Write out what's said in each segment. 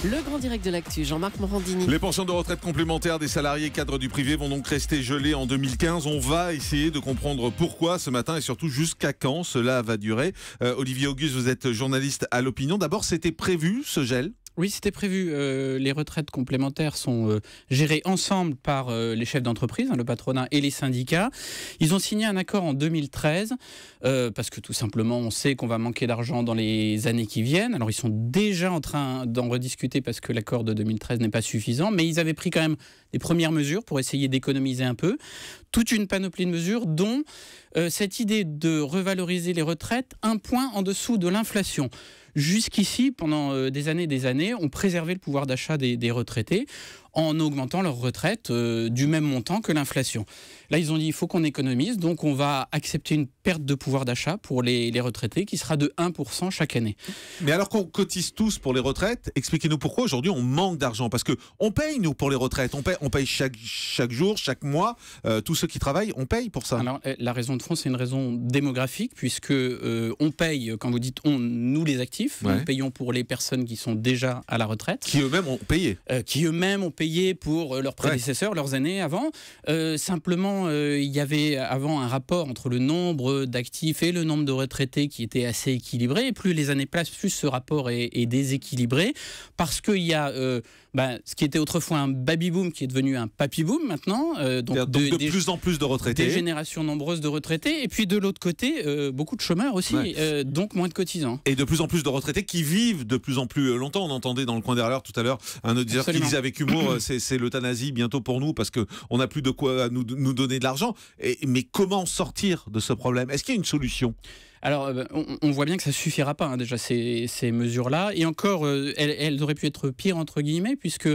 Le grand direct de l'actu, Jean-Marc Morandini. Les pensions de retraite complémentaires des salariés cadres du privé vont donc rester gelées en 2015. On va essayer de comprendre pourquoi ce matin et surtout jusqu'à quand cela va durer. Olivier Auguste, vous êtes journaliste à l'Opinion. D'abord, c'était prévu ce gel ? Oui, c'était prévu. Les retraites complémentaires sont gérées ensemble par les chefs d'entreprise, le patronat et les syndicats. Ils ont signé un accord en 2013 parce que tout simplement, on sait qu'on va manquer d'argent dans les années qui viennent. Alors, ils sont déjà en train d'en rediscuter parce que l'accord de 2013 n'est pas suffisant, mais ils avaient pris quand même des premières mesures pour essayer d'économiser un peu. Toute une panoplie de mesures, dont cette idée de revaloriser les retraites un point en dessous de l'inflation. Jusqu'ici, pendant des années, on préservait le pouvoir d'achat des retraités en augmentant leur retraite du même montant que l'inflation. Là, ils ont dit il faut qu'on économise, donc on va accepter une perte de pouvoir d'achat pour les retraités qui sera de 1% chaque année. Mais alors qu'on cotise tous pour les retraites, expliquez-nous pourquoi aujourd'hui on manque d'argent. Parce qu'on paye, nous, pour les retraites. On paye chaque jour, chaque mois. Tous ceux qui travaillent, on paye pour ça. Alors, la raison de fond, c'est une raison démographique, puisque on paye, quand vous dites on, nous les actifs, Ouais. nous payons pour les personnes qui sont déjà à la retraite. Qui eux-mêmes ont payé. Qui eux-mêmes ont payé pour leurs prédécesseurs, leurs années avant. Simplement, il y avait avant un rapport entre le nombre d'actifs et le nombre de retraités qui était assez équilibré. Et plus les années passent, plus ce rapport est déséquilibré. Parce qu'il y a ce qui était autrefois un baby-boom qui est devenu un papy-boom maintenant. Donc de plus en plus de retraités. Des générations nombreuses de retraités. Et puis de l'autre côté, beaucoup de chômeurs aussi. Donc moins de cotisants. Et de plus en plus de retraités qui vivent de plus en plus longtemps. On entendait dans le coin derrière tout à l'heure un auditeur qui disait avec humour c'est l'euthanasie bientôt pour nous parce qu'on n'a plus de quoi nous donner de l'argent. Mais comment sortir de ce problème ? Est-ce qu'il y a une solution ? Alors, on voit bien que ça ne suffira pas, déjà, ces mesures-là. Et encore, elles auraient pu être pires, entre guillemets, puisque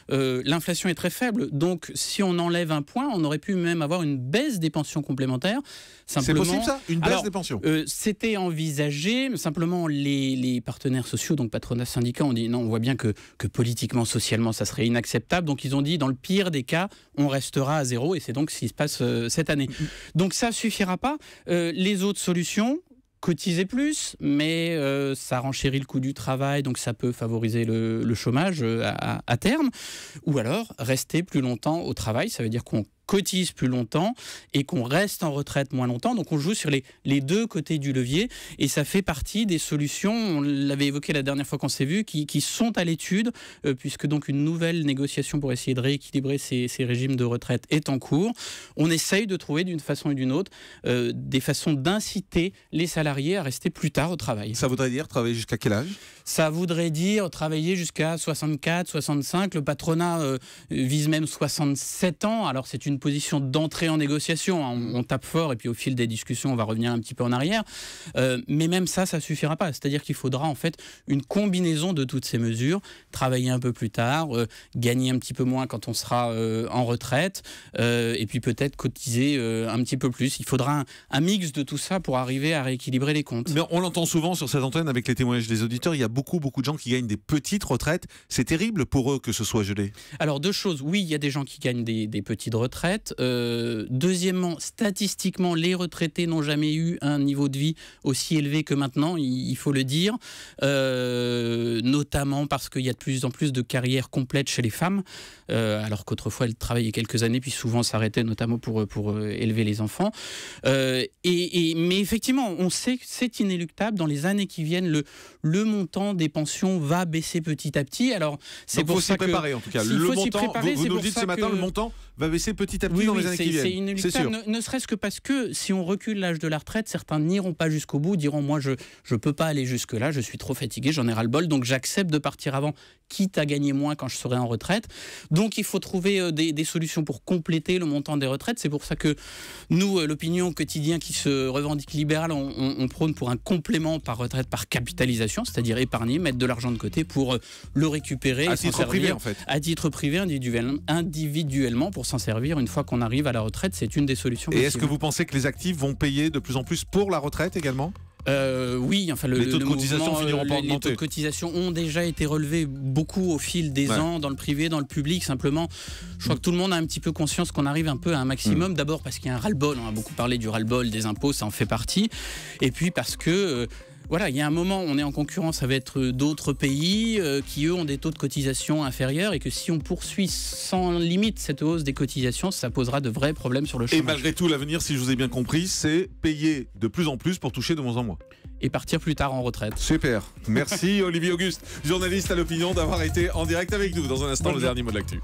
l'inflation est très faible. Donc, si on enlève un point, on aurait pu même avoir une baisse des pensions complémentaires. C'est possible, ça ? Une baisse des pensions ? C'était envisagé, mais simplement, les partenaires sociaux, donc patronat, syndicats, ont dit non, on voit bien que politiquement, socialement, ça serait inacceptable. Donc, ils ont dit, dans le pire des cas, on restera à zéro. Et c'est donc ce qui se passe cette année. Donc, ça ne suffira pas. Les autres solutions... Cotiser plus, mais ça renchérit le coût du travail, donc ça peut favoriser le chômage à terme. Ou alors, rester plus longtemps au travail, ça veut dire qu'on cotise plus longtemps et qu'on reste en retraite moins longtemps. Donc on joue sur les deux côtés du levier et ça fait partie des solutions, on l'avait évoqué la dernière fois qu'on s'est vu, qui sont à l'étude, puisque donc une nouvelle négociation pour essayer de rééquilibrer ces régimes de retraite est en cours. On essaye de trouver d'une façon ou d'une autre des façons d'inciter les salariés à rester plus tard au travail. Ça voudrait dire travailler jusqu'à quel âge ? Ça voudrait dire travailler jusqu'à 64, 65. Le patronat vise même 67 ans. Alors c'est une position d'entrée en négociation. On tape fort et puis au fil des discussions, on va revenir un petit peu en arrière. Mais même ça suffira pas. C'est-à-dire qu'il faudra en fait une combinaison de toutes ces mesures. Travailler un peu plus tard, gagner un petit peu moins quand on sera en retraite et puis peut-être cotiser un petit peu plus. Il faudra un mix de tout ça pour arriver à rééquilibrer les comptes. Mais on l'entend souvent sur cette antenne avec les témoignages des auditeurs. Il y a beaucoup de gens qui gagnent des petites retraites. C'est terrible pour eux que ce soit gelé. Alors deux choses. Oui, il y a des gens qui gagnent des petites retraites. Deuxièmement, statistiquement, les retraités n'ont jamais eu un niveau de vie aussi élevé que maintenant, il faut le dire. Notamment parce qu'il y a de plus en plus de carrières complètes chez les femmes, alors qu'autrefois elles travaillaient quelques années, puis souvent s'arrêtaient notamment pour élever les enfants. Mais effectivement, on sait que c'est inéluctable. Dans les années qui viennent, le montant des pensions va baisser petit à petit. Alors, c'est pour ça qu'il faut s'y préparer, en tout cas. Le montant, vous nous dites ce matin, le montant va baisser petit à petit dans les années qui viennent. C'est inéluctable, ne serait-ce que parce que si on recule l'âge de la retraite, certains n'iront pas jusqu'au bout, diront moi je peux pas aller jusque-là, je suis trop fatigué, j'en ai ras-le-bol, donc j'accepte de partir avant, quitte à gagner moins quand je serai en retraite. Donc il faut trouver des solutions pour compléter le montant des retraites. C'est pour ça que nous, l'Opinion quotidien qui se revendique libérale, on prône pour un complément par retraite par capitalisation, c'est-à-dire épargner, mettre de l'argent de côté pour le récupérer à titre privé en fait. À titre privé, individuellement pour s'en servir une fois qu'on arrive à la retraite. C'est une des solutions possibles. Et est-ce que vous pensez que les actifs vont payer de plus en plus pour la retraite également ? Oui, enfin les taux de cotisation finiront par augmenter. Les taux de cotisation ont déjà été relevés beaucoup au fil des ans, dans le privé, dans le public. Simplement, je crois que tout le monde a un petit peu conscience qu'on arrive un peu à un maximum. D'abord parce qu'il y a un ras-le-bol, on a beaucoup parlé du ras-le-bol des impôts, ça en fait partie. Et puis parce que Voilà, il y a un moment, on est en concurrence avec d'autres pays qui, eux, ont des taux de cotisation inférieurs et que si on poursuit sans limite cette hausse des cotisations, ça posera de vrais problèmes sur le chômage. Et malgré tout, l'avenir, si je vous ai bien compris, c'est payer de plus en plus pour toucher de moins en moins. Et partir plus tard en retraite. Super. Merci Olivier Auguste, journaliste à l'Opinion, d'avoir été en direct avec nous. Dans un instant, le dernier mot de l'actu.